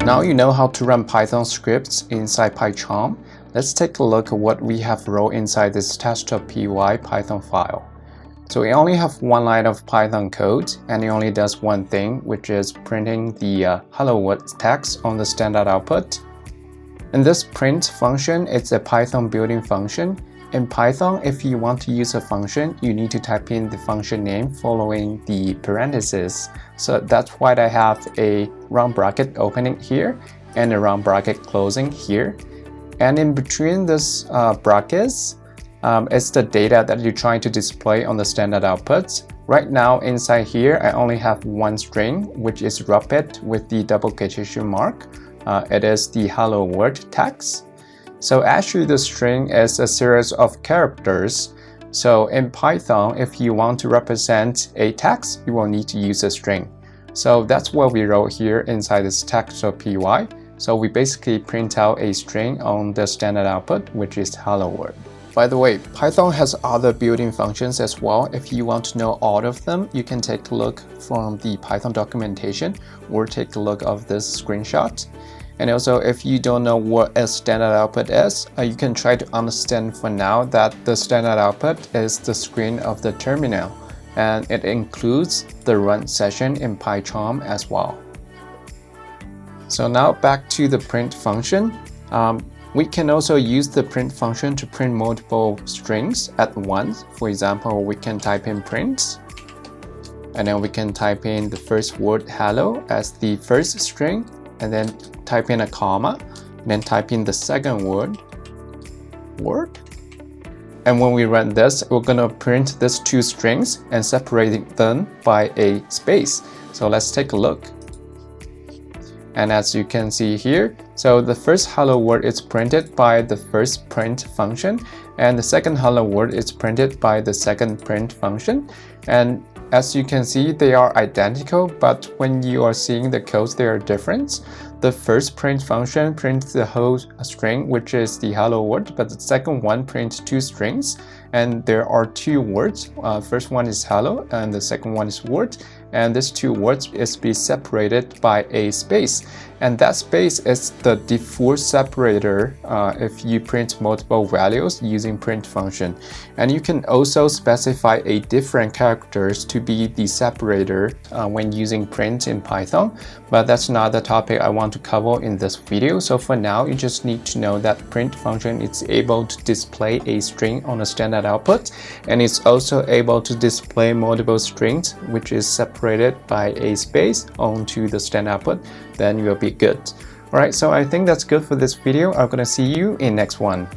Now you know how to run Python scripts inside PyCharm. Let's take a look at what we have wrote inside this test.py Python file. So we only have one line of Python code, and it only does one thing, which is printing the hello world text on the standard output. And this print function, it's a Python built-in function. In Python, if you want to use a function, you need to type in the function name following the parentheses. So that's why I have a round bracket opening here and a round bracket closing here. And in between this brackets, it's the data that you're trying to display on the standard output. Right now, inside here, I only have one string, which is rapid with the double quotation mark. It is the hello world text. So actually, the string is a series of characters. So in Python, if you want to represent a text, you will need to use a string. So that's what we wrote here inside this text.py. So we basically print out a string on the standard output, which is hello world. By the way, Python has other built-in functions as well. If you want to know all of them, you can take a look from the Python documentation or take a look of this screenshot. And also, if you don't know what a standard output is, you can try to understand for now that the standard output is the screen of the terminal, and it includes the run session in PyCharm as well. So now back to the print function. We can also use the print function to print multiple strings at once. For example, we can type in print, and then we can type in the first word hello as the first string, and then type in a comma, and then type in the second word. And when we run this, we're gonna print these two strings and separate them by a space. So let's take a look. And as you can see here, so the first hello word is printed by the first print function, and the second hello word is printed by the second print function. And as you can see, they are identical, but when you are seeing the codes, they are different. The first print function prints the whole string, which is the hello word, but the second one prints two strings, and there are two words. First one is hello, and the second one is word, and these two words is be separated by a space. And that space is the default separator if you print multiple values using print function. And you can also specify a different characters to be the separator when using print in Python, but that's not the topic I want to cover in this video. So for now, you just need to know that print function is able to display a string on a standard output, and it's also able to display multiple strings, which is separated by a space onto the standard output. Then you'll be good. Alright, so I think that's good for this video. I'm gonna see you in next one.